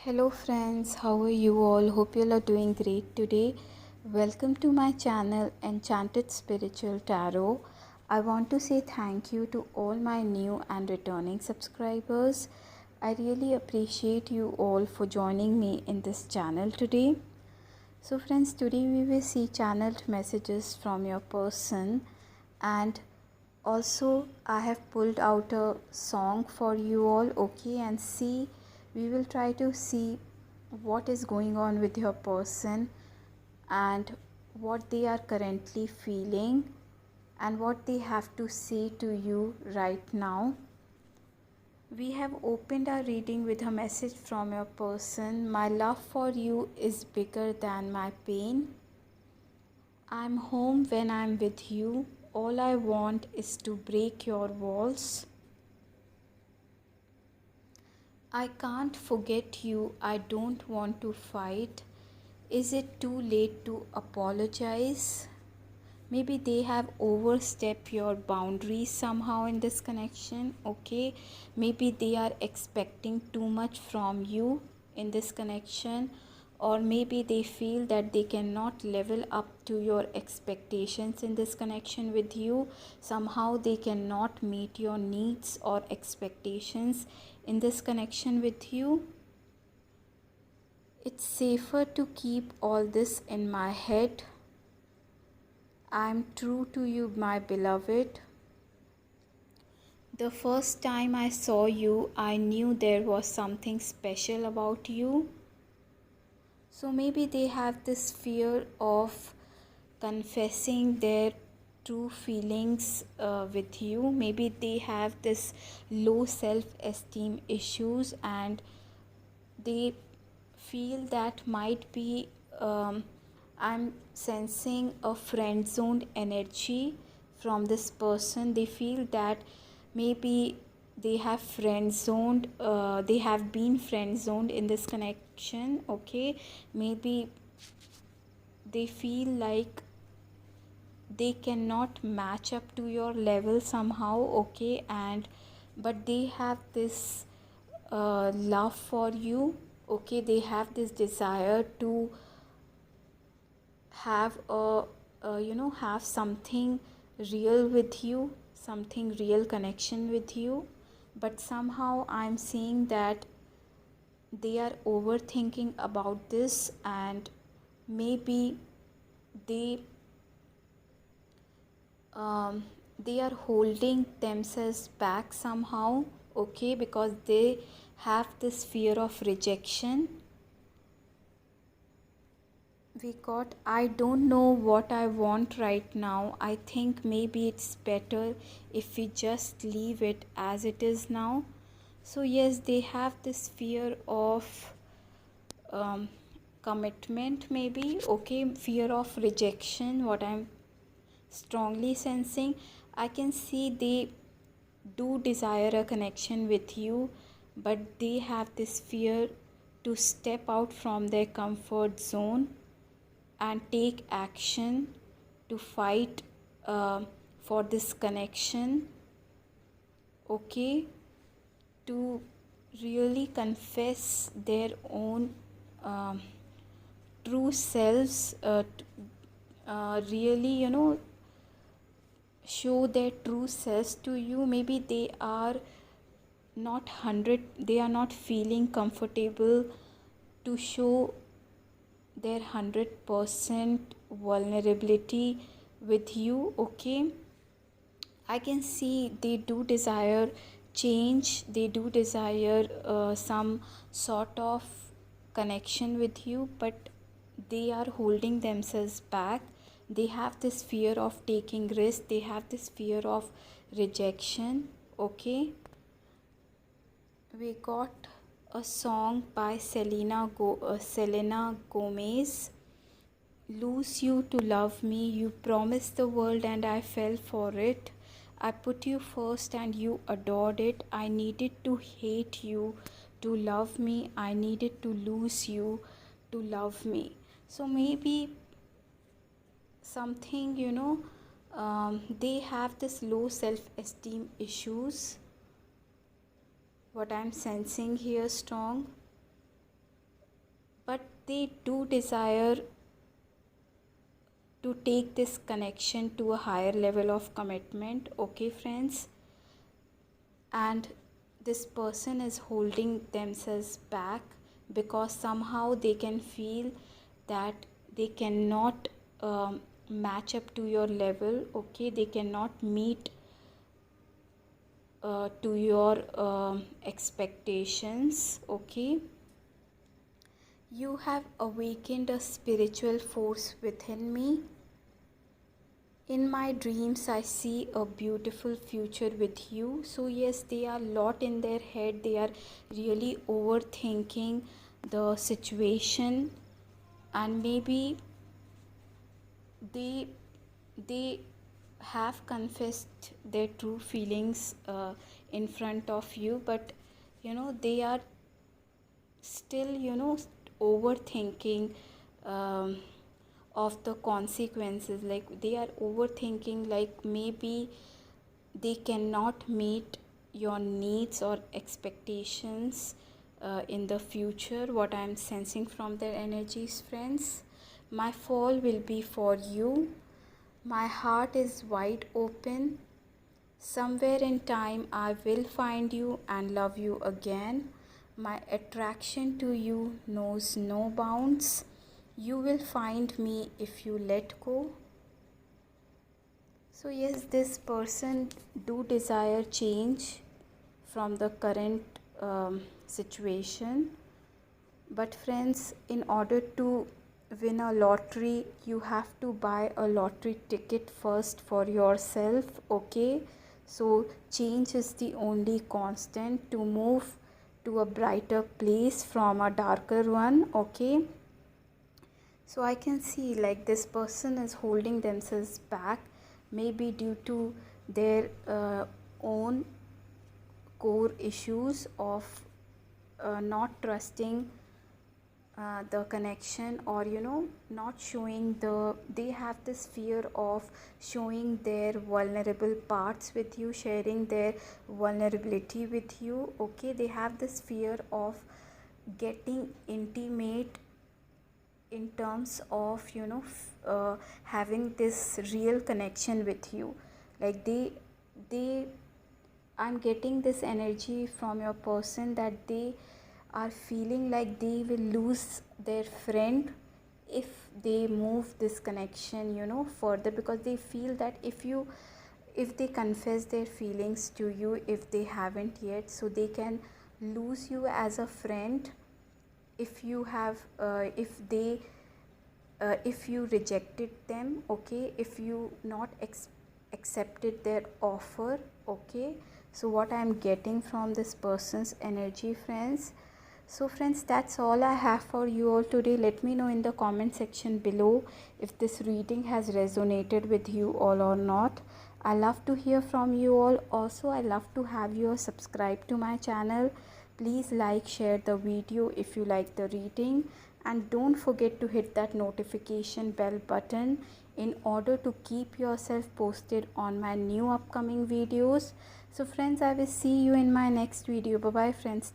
Hello friends, how are you all? Hope you all are doing great today. Welcome to my channel Enchanted Spiritual Tarot. I want to say thank you to all my new and returning subscribers. I really appreciate you all for joining me in this channel today. So friends, today we will see channeled messages from your person, and also I have pulled out a song for you all, okay, and we will try to see what is going on with your person and what they are currently feeling and what they have to say to you right now. We have opened our reading with a message from your person. My love for you is bigger than my pain. I'm home when I'm with you. All I want is to break your walls. I can't forget you. I don't want to fight. Is it too late to apologize? Maybe they have overstepped your boundaries somehow in this connection, okay? Maybe they are expecting too much from you in this connection, or maybe they feel that they cannot level up to your expectations in this connection with you. Somehow they cannot meet your needs or expectations in this connection with you. It's safer to keep all this in my head. I'm true to you, my beloved. The first time I saw you, I knew there was something special about you. So maybe they have this fear of confessing their true feelings with you. Maybe they have this low self-esteem issues, and they feel that might be I'm sensing a friend zoned energy from this person. They feel that maybe they have they have been friend zoned in this connection, okay? Maybe they feel like they cannot match up to your level somehow, okay? And but they have this love for you, okay? They have this desire to have have something real with you, something real connection with you. But somehow I'm seeing that they are overthinking about this, and maybe they they are holding themselves back somehow, okay, because they have this fear of rejection. We got, I don't know what I want right now. I think maybe it's better if we just leave it as it is now. So yes, they have this fear of commitment, maybe, okay, fear of rejection, what I'm strongly sensing. I can see they do desire a connection with you, but they have this fear to step out from their comfort zone and take action to fight for this connection, okay, to really confess their own true selves, really, show their true selves to you. Maybe they are not 100, they are not feeling comfortable to show their 100% vulnerability with you, okay? I can see they do desire change, they do desire some sort of connection with you, but they are holding themselves back. They have this fear of taking risk, they have this fear of rejection, okay? We got a song by Selena Gomez. Lose you to love me. You promised the world and I fell for it. I put you first and you adored it. I needed to hate you to love me. I needed to lose you to love me. So maybe something, they have this low self-esteem issues, what I'm sensing here strong. but they do desire to take this connection to a higher level of commitment. Okay, friends, and this person is holding themselves back because somehow they can feel that they cannot match up to your level. Okay, they cannot meet to your expectations. Okay, you have awakened a spiritual force within me. In my dreams, I see a beautiful future with you. So, yes, they are a lot in their head. They are really overthinking the situation, and maybe they they have confessed their true feelings in front of you, but they are still overthinking um, of the consequences. Like they are overthinking, like maybe they cannot meet your needs or expectations in the future. What I am sensing from their energies, friends, my fall will be for you. My heart is wide open. Somewhere in time, I will find you and love you again. My attraction to you knows no bounds. You will find me if you let go. So, yes, this person do desire change from the current situation. But, friends, in order to win a lottery, you have to buy a lottery ticket first for yourself. Okay, so change is the only constant to move to a brighter place from a darker one. Okay, so I can see like this person is holding themselves back, maybe due to their own core issues of not trusting the connection, or not showing they have this fear of showing their vulnerable parts with you, sharing their vulnerability with you. Okay, they have this fear of getting intimate in terms of having this real connection with you. Like they I'm getting this energy from your person that they are feeling like they will lose their friend if they move this connection further, because they feel that if they confess their feelings to you, if they haven't yet, so they can lose you as a friend if you have if you rejected them. Okay, if you not accepted their offer. Okay, so what I am getting from this person's energy, friends. So, friends, that's all I have for you all today. Let me know in the comment section below if this reading has resonated with you all or not. I love to hear from you all. Also, I love to have you all subscribe to my channel. Please like, share the video if you like the reading, and don't forget to hit that notification bell button in order to keep yourself posted on my new upcoming videos. So, friends, I will see you in my next video. Bye bye, friends.